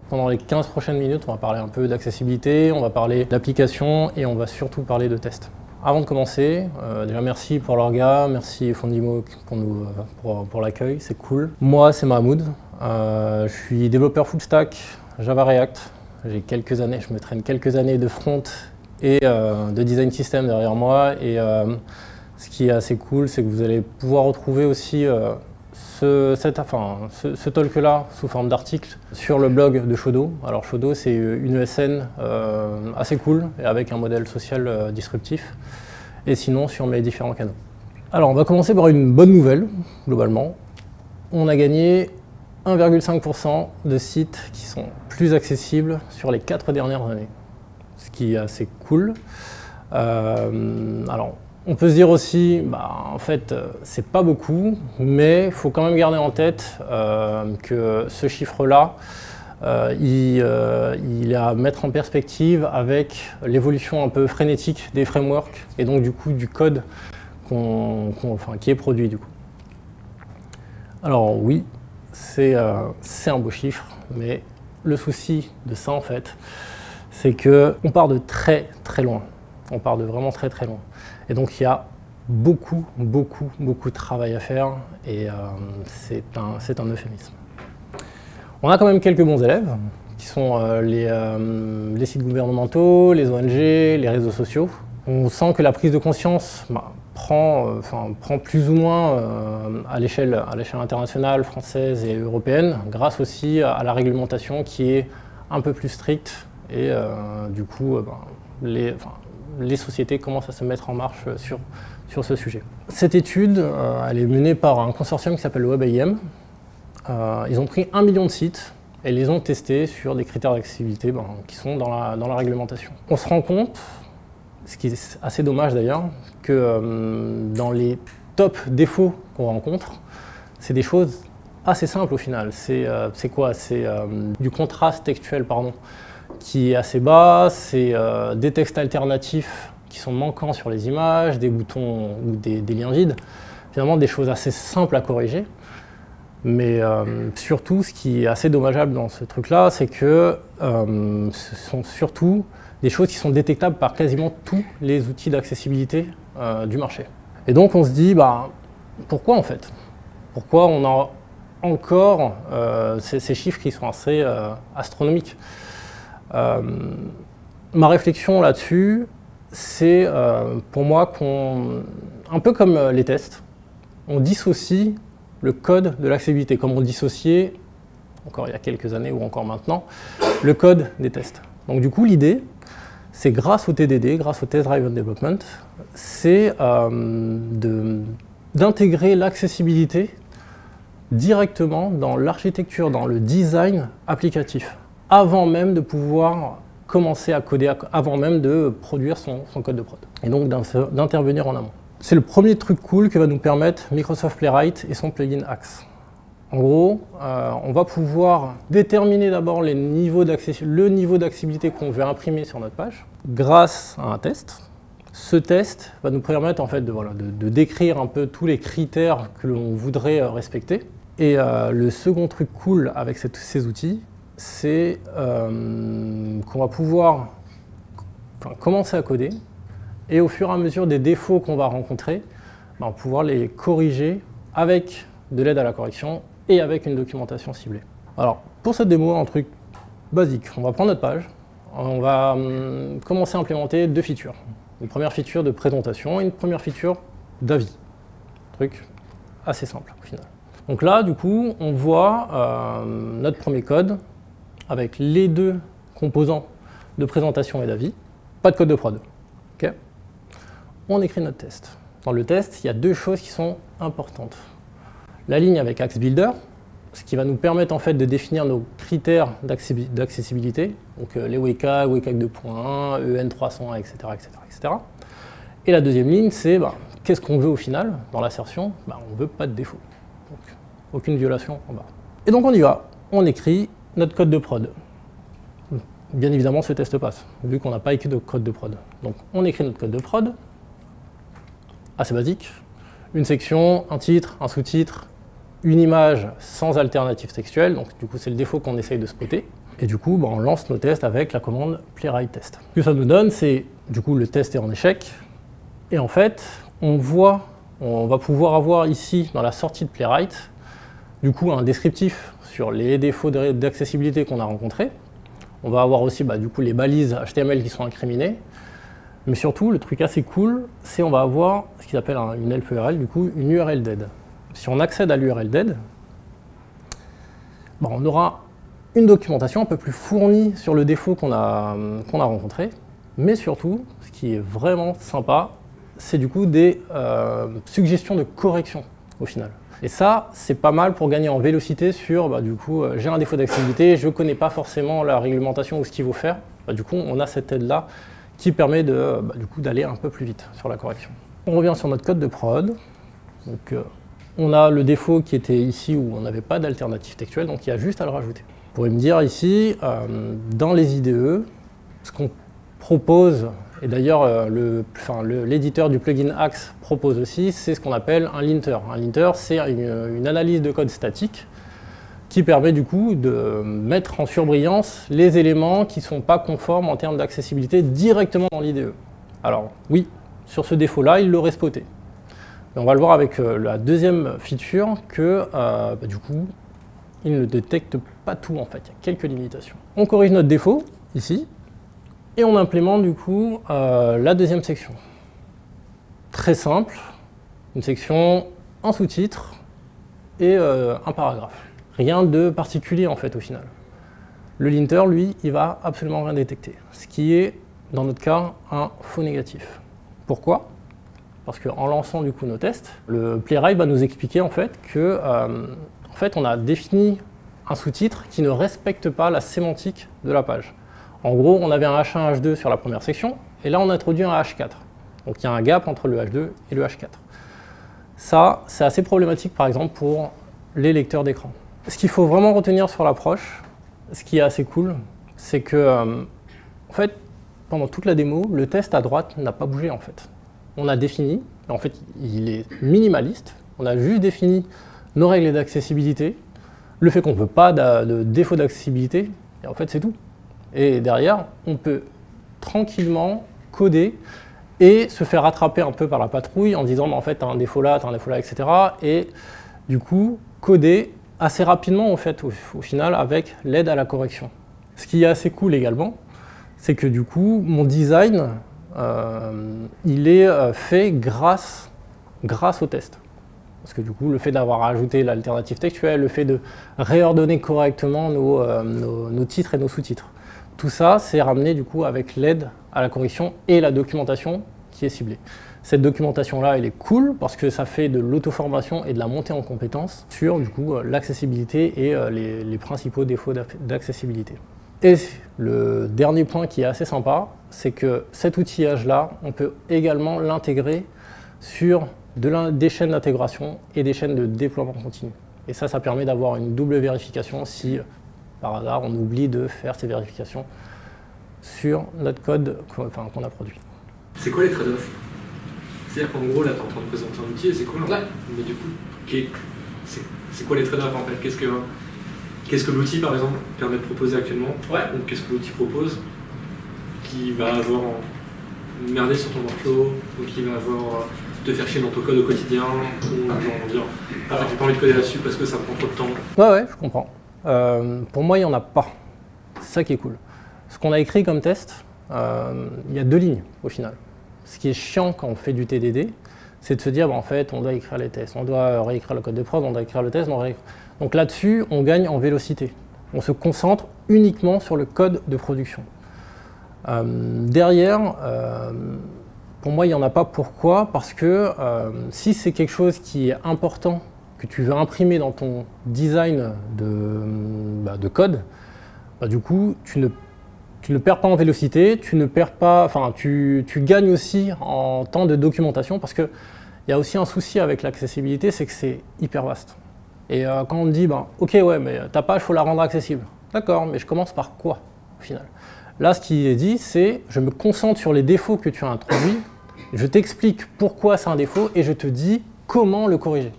Pendant les 15 prochaines minutes, on va parler un peu d'accessibilité, on va parler d'application et on va surtout parler de tests. Avant de commencer, déjà merci pour l'orga, merci Fondimo pour l'accueil, c'est cool. Moi, c'est Mahmoud, je suis développeur full stack Java React. J'ai quelques années, je me traîne quelques années de front et de design system derrière moi. Et ce qui est assez cool, c'est que vous allez pouvoir retrouver aussi ce talk-là sous forme d'article sur le blog de Shodo. Alors Shodo, c'est une ESN assez cool et avec un modèle social disruptif. Et sinon, sur mes différents canaux. Alors, on va commencer par une bonne nouvelle, globalement. On a gagné 1,5% de sites qui sont plus accessibles sur les 4 dernières années, ce qui est assez cool. Alors, on peut se dire aussi, en fait, c'est pas beaucoup, mais il faut quand même garder en tête que ce chiffre-là, il est à mettre en perspective avec l'évolution un peu frénétique des frameworks et donc du coup du code qui est produit du coup. Alors oui, c'est un beau chiffre, mais le souci de ça en fait, c'est qu'on part de très très loin. On part de vraiment très très loin. Et donc il y a beaucoup de travail à faire et c'est un euphémisme. On a quand même quelques bons élèves, qui sont les sites gouvernementaux, les ONG, les réseaux sociaux. On sent que la prise de conscience prend plus ou moins à l'échelle internationale, française et européenne, grâce aussi à la réglementation qui est un peu plus stricte. Et du coup, les sociétés commencent à se mettre en marche sur ce sujet. Cette étude, elle est menée par un consortium qui s'appelle le WebAIM. Ils ont pris 1 million de sites et les ont testés sur des critères d'accessibilité qui sont dans la réglementation. On se rend compte, ce qui est assez dommage d'ailleurs, que dans les top défauts qu'on rencontre, c'est des choses assez simples au final. C'est quoi? C'est du contraste textuel qui est assez bas, c'est des textes alternatifs qui sont manquants sur les images, des boutons ou des liens vides. Finalement, des choses assez simples à corriger. Mais surtout, ce qui est assez dommageable dans ce truc-là, c'est que ce sont surtout des choses qui sont détectables par quasiment tous les outils d'accessibilité du marché. Et donc on se dit, pourquoi en fait? Pourquoi on a encore ces chiffres qui sont assez astronomiques? Ma réflexion là-dessus, c'est pour moi un peu comme les tests, on dissocie le code de l'accessibilité, comme on dissociait, encore il y a quelques années ou encore maintenant, le code des tests. Donc du coup, l'idée, c'est grâce au TDD, grâce au Test Driven Development, c'est d'intégrer l'accessibilité directement dans l'architecture, dans le design applicatif, avant même de pouvoir commencer à coder, avant même de produire son code de prod, et donc d'intervenir en amont. C'est le premier truc cool que va nous permettre Microsoft Playwright et son plugin Axe. En gros, on va pouvoir déterminer d'abord le niveau d'accessibilité qu'on veut imprimer sur notre page grâce à un test. Ce test va nous permettre en fait de décrire un peu tous les critères que l'on voudrait respecter. Et le second truc cool avec ces outils, c'est qu'on va pouvoir commencer à coder. Et au fur et à mesure des défauts qu'on va rencontrer, pouvoir les corriger avec de l'aide à la correction et avec une documentation ciblée. Alors, pour cette démo, un truc basique, on va prendre notre page, on va commencer à implémenter 2 features. Une première feature de présentation et une première feature d'avis. Truc assez simple au final. Donc là, du coup, on voit notre premier code avec les 2 composants de présentation et d'avis, pas de code de prod. Okay. On écrit notre test. Dans le test, il y a 2 choses qui sont importantes. La ligne avec Axe Builder, ce qui va nous permettre en fait de définir nos critères d'accessibilité, donc les WCAG, WCAG 2.1, EN 301, etc., etc. Et la deuxième ligne, c'est qu'est-ce qu'on veut au final dans l'assertion? On ne veut pas de défaut, donc aucune violation en bas. Et donc on y va, on écrit notre code de prod. Bien évidemment, ce test passe, vu qu'on n'a pas écrit de code de prod. Donc on écrit notre code de prod, assez basique, une section, un titre, un sous-titre, une image sans alternative textuelle, donc du coup c'est le défaut qu'on essaye de spotter. Et du coup, on lance nos tests avec la commande playwright test. Ce que ça nous donne, c'est du coup le test est en échec. Et en fait, on va pouvoir avoir ici, dans la sortie de playwright, du coup un descriptif sur les défauts d'accessibilité qu'on a rencontrés. On va avoir aussi du coup les balises HTML qui sont incriminées. Mais surtout, le truc assez cool, c'est on va avoir ce qu'ils appellent une help URL, du coup une URL dead. Si on accède à l'URL dead, on aura une documentation un peu plus fournie sur le défaut qu'on a rencontré. Mais surtout, ce qui est vraiment sympa, c'est du coup des suggestions de correction au final. Et ça, c'est pas mal pour gagner en vélocité sur, du coup, j'ai un défaut d'accessibilité, je ne connais pas forcément la réglementation ou ce qu'il faut faire. Du coup, on a cette aide-là qui permet d'aller un peu plus vite sur la correction. On revient sur notre code de prod. Donc, on a le défaut qui était ici où on n'avait pas d'alternative textuelle, donc il y a juste à le rajouter. Vous pourrez me dire ici, dans les IDE, ce qu'on propose, et d'ailleurs l'éditeur du plugin Axe propose aussi, c'est ce qu'on appelle un linter. Un linter, c'est une analyse de code statique qui permet du coup de mettre en surbrillance les éléments qui ne sont pas conformes en termes d'accessibilité directement dans l'IDE. Alors oui, sur ce défaut-là, il l'aurait spoté. Mais on va le voir avec la deuxième feature que du coup, il ne détecte pas tout en fait, il y a quelques limitations. On corrige notre défaut, ici, et on implémente du coup la deuxième section. Très simple, une section, un sous-titre et un paragraphe. Rien de particulier en fait au final. Le linter, lui, il va absolument rien détecter, ce qui est, dans notre cas, un faux négatif. Pourquoi? Parce qu'en lançant du coup nos tests, le playwright va nous expliquer en fait que on a défini un sous-titre qui ne respecte pas la sémantique de la page. En gros, on avait un H1, H2 sur la première section, et là on introduit un H4. Donc il y a un gap entre le H2 et le H4. Ça, c'est assez problématique par exemple pour les lecteurs d'écran. Ce qu'il faut vraiment retenir sur l'approche, ce qui est assez cool, c'est que en fait, pendant toute la démo, le test à droite n'a pas bougé en fait. On a défini, en fait il est minimaliste, on a juste défini nos règles d'accessibilité, le fait qu'on ne veut pas de défaut d'accessibilité, et en fait c'est tout. Et derrière, on peut tranquillement coder et se faire rattraper un peu par la patrouille en disant en fait tu as un défaut là, etc. Et du coup, coder assez rapidement en fait, au final avec l'aide à la correction. Ce qui est assez cool également, c'est que du coup, mon design, il est fait grâce au test. Parce que du coup, le fait d'avoir ajouté l'alternative textuelle, le fait de réordonner correctement nos titres et nos sous-titres, tout ça, c'est ramené du coup avec l'aide à la correction et la documentation qui est ciblée. Cette documentation-là, elle est cool parce que ça fait de l'auto-formation et de la montée en compétences sur du coup l'accessibilité et les principaux défauts d'accessibilité. Et le dernier point qui est assez sympa, c'est que cet outillage-là, on peut également l'intégrer sur des chaînes d'intégration et des chaînes de déploiement continu. Et ça permet d'avoir une double vérification si, par hasard, on oublie de faire ces vérifications sur notre code qu'on a produit. C'est quoi les trade-offs? C'est-à-dire qu'en gros, là, tu es en train de présenter un outil et c'est cool, en fait. Mais du coup, c'est quoi les trade-offs en fait? Qu'est-ce que l'outil, par exemple, permet de proposer actuellement? Ou qu'est-ce que l'outil propose qui va avoir merdé sur ton workflow ou qui va avoir te faire chier dans ton code au quotidien ou genre dire en fait j'ai pas envie de coder là-dessus parce que ça prend trop de temps? Ouais, je comprends. Pour moi, il n'y en a pas. C'est ça qui est cool. Ce qu'on a écrit comme test, il y a 2 lignes au final. Ce qui est chiant quand on fait du TDD, c'est de se dire en fait on doit écrire les tests, on doit réécrire le code de prod, on doit écrire le test, donc là-dessus on gagne en vélocité. On se concentre uniquement sur le code de production. Derrière, pour moi il n'y en a pas. Pourquoi? Parce que si c'est quelque chose qui est important, que tu veux imprimer dans ton design de code, du coup tu ne perds pas en vélocité, tu gagnes aussi en temps de documentation parce qu'il y a aussi un souci avec l'accessibilité, c'est que c'est hyper vaste. Et quand on me dit, ok, ouais, mais ta page, il faut la rendre accessible. D'accord, mais je commence par quoi au final? Là, ce qui est dit, c'est je me concentre sur les défauts que tu as introduits, je t'explique pourquoi c'est un défaut et je te dis comment le corriger.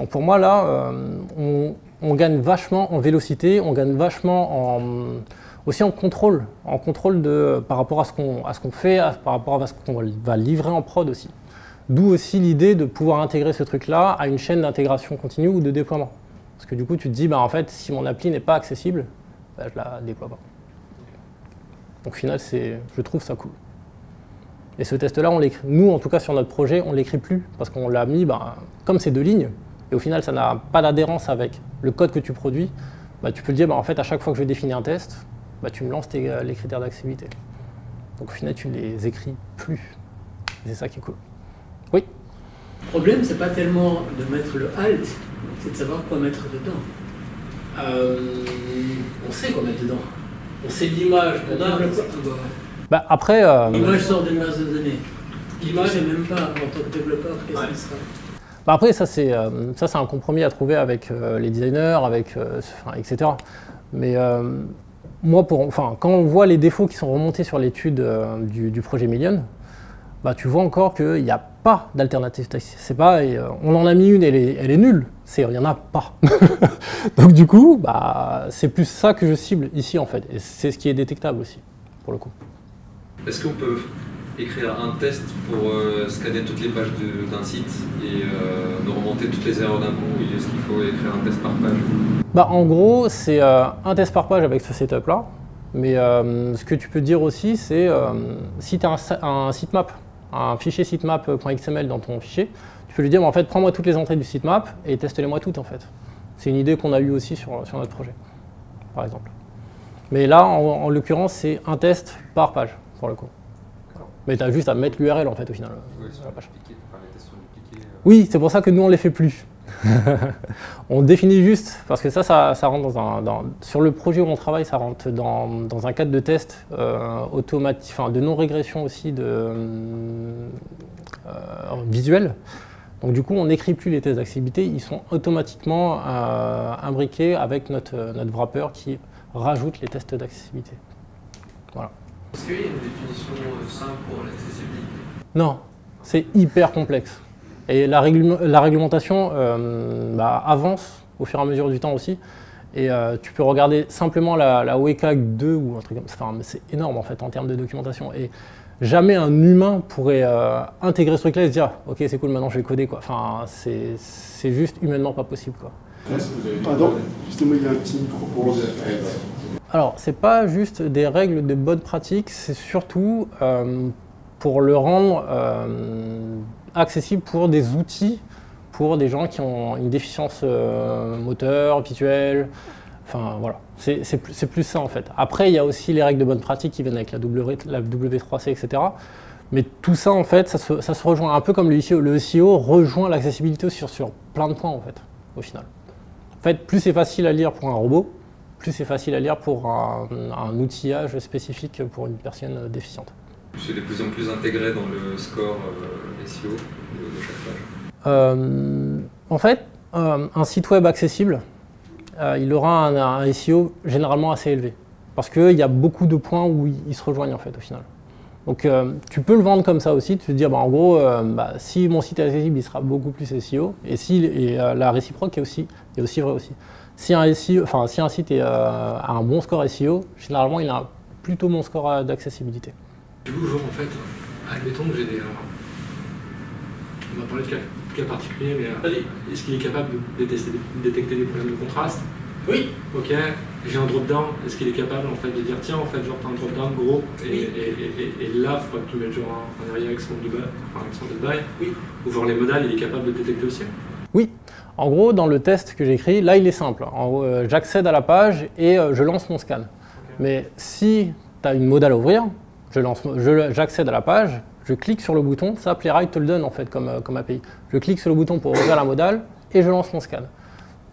Donc pour moi, là, on gagne vachement en vélocité, on gagne vachement aussi en contrôle par rapport à ce qu'on fait, par rapport à ce qu'on va livrer en prod aussi. D'où aussi l'idée de pouvoir intégrer ce truc-là à une chaîne d'intégration continue ou de déploiement. Parce que du coup, tu te dis, bah, en fait, si mon appli n'est pas accessible, bah, je la déploie pas. Donc au final, je trouve ça cool. Et ce test-là, nous, en tout cas sur notre projet, on ne l'écrit plus parce qu'on l'a mis, bah, comme c'est 2 lignes, et au final, ça n'a pas d'adhérence avec le code que tu produis, bah, tu peux le dire, bah, en fait, à chaque fois que je définis un test, bah, tu me lances les critères d'accessibilité. Donc au final, tu ne les écris plus. C'est ça qui est cool. Oui. Le problème, c'est pas tellement de mettre le alt, c'est de savoir quoi mettre dedans. On sait quoi mettre dedans. On sait l'image qu'on a. Bah, après. L'image sort d'une base de données. L'image, je sais même pas en tant que développeur qu'est-ce que sera. Bah après, ça c'est un compromis à trouver avec les designers, etc. Mais moi, quand on voit les défauts qui sont remontés sur l'étude du projet Million, bah, tu vois encore qu'il n'y a pas d'alternative. C'est pas, on en a mis une, elle est nulle. Il n'y en a pas. Donc du coup, bah, c'est plus ça que je cible ici en fait. Et c'est ce qui est détectable aussi, pour le coup. Est-ce qu'on peut écrire un test pour scanner toutes les pages d'un site et de remonter toutes les erreurs d'un coup, ou est-ce qu'il faut écrire un test par page? Bah, en gros, c'est un test par page avec ce setup-là. Mais ce que tu peux dire aussi, c'est si tu as un sitemap, un fichier sitemap.xml dans ton fichier, tu peux lui dire, en fait, prends-moi toutes les entrées du sitemap et teste-les-moi toutes, en fait. C'est une idée qu'on a eue aussi sur notre projet, par exemple. Mais là, en l'occurrence, c'est un test par page, pour le coup. Mais tu as juste à mettre l'URL, en fait, au final. Oui, sur la page. Les tests sont dupliqués. Oui, c'est pour ça que nous, on ne les fait plus. On définit juste, parce que ça rentre sur le projet où on travaille, ça rentre dans un cadre de test automatique, de non-régression aussi visuel. Donc du coup, on n'écrit plus les tests d'accessibilité, ils sont automatiquement imbriqués avec notre wrapper qui rajoute les tests d'accessibilité. Voilà. Est-ce qu'il y a une définition simple pour l'accessibilité? Non, c'est hyper complexe. Et la réglementation avance au fur et à mesure du temps aussi. Et tu peux regarder simplement la WCAG 2 ou un truc comme ça. Enfin, c'est énorme en fait en termes de documentation. Et jamais un humain pourrait intégrer ce truc-là et se dire « Ok, c'est cool, maintenant je vais coder. » Enfin, c'est juste humainement pas possible, quoi. Pardon, justement, il y a un petit micro pour... Alors, c'est pas juste des règles de bonne pratique, c'est surtout pour le rendre accessible pour des outils, pour des gens qui ont une déficience moteur, visuelle, enfin voilà, c'est plus ça en fait. Après, il y a aussi les règles de bonne pratique qui viennent avec la W3C, etc. Mais tout ça en fait, ça se rejoint un peu comme le SEO. Le SEO rejoint l'accessibilité sur plein de points en fait, au final. En fait, plus c'est facile à lire pour un robot, plus c'est facile à lire pour un outillage spécifique pour une personne déficiente. C'est de plus en plus intégré dans le score SEO de chaque page. En fait, un site web accessible, il aura un SEO généralement assez élevé. Parce qu'il y a beaucoup de points où ils se rejoignent en fait au final. Donc tu peux le vendre comme ça aussi, tu te dire en gros, si mon site est accessible, il sera beaucoup plus SEO. Et la réciproque est aussi vraie aussi. Si un site a un bon score SEO, généralement il a un plutôt bon score d'accessibilité. Toujours en fait, admettons que j'ai des... On va parler de cas particuliers, mais est-ce qu'il est capable de détecter des problèmes de contraste? Oui. Ok, j'ai un drop-down, est-ce qu'il est capable en fait de dire tiens en fait genre t'as un drop-down gros et là il faudra que tu mettes genre un area extended by, oui. Ou voir les modales, il est capable de détecter aussi? Oui. En gros, dans le test que j'ai écrit, là il est simple. En gros, j'accède à la page et je lance mon scan. Okay. Mais si tu as une modale à ouvrir, j'accède à la page, je clique sur le bouton, ça Playwright te le donne en fait comme API. Je clique sur le bouton pour ouvrir la modale et je lance mon scan.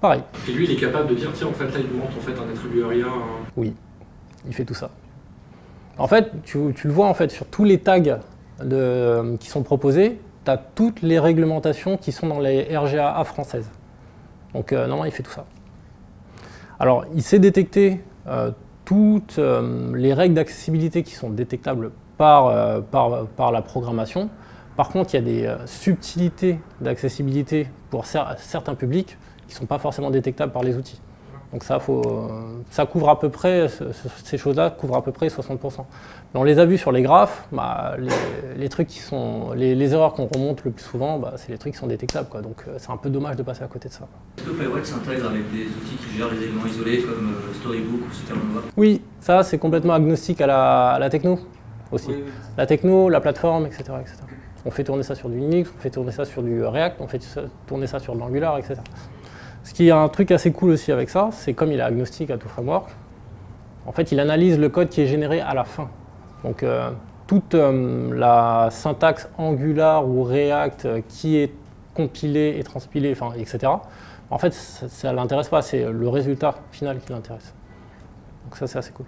Pareil. Et lui il est capable de dire tiens en fait là il me montre en fait un attribut ARIA. Oui, il fait tout ça. En fait, tu le vois en fait sur tous les tags qui sont proposés, tu as toutes les réglementations qui sont dans les RGAA françaises. Donc normalement il fait tout ça. Alors il sait détecter toutes les règles d'accessibilité qui sont détectables par la programmation. Par contre, il y a des subtilités d'accessibilité pour certains publics qui ne sont pas forcément détectables par les outils. Donc ça, ça couvre à peu près, ces choses-là couvrent à peu près 60%. Mais on les a vus sur les graphes, bah, les trucs qui sont, les erreurs qu'on remonte le plus souvent, bah, c'est les trucs qui sont détectables, quoi. Donc c'est un peu dommage de passer à côté de ça. Est-ce que Playwright s'intègre avec des outils qui gèrent les éléments isolés comme Storybook ou Supernova? Oui, ça c'est complètement agnostique à la techno aussi. Oui. La techno, la plateforme, etc., etc. On fait tourner ça sur du Linux, on fait tourner ça sur du React, on fait tourner ça sur de l'Angular, etc. Ce qui est un truc assez cool aussi avec ça, c'est comme il est agnostique à tout framework, en fait il analyse le code qui est généré à la fin. Donc toute la syntaxe Angular ou React qui est compilée et transpilée, enfin, etc. En fait ça ne l'intéresse pas, c'est le résultat final qui l'intéresse. Donc ça c'est assez cool.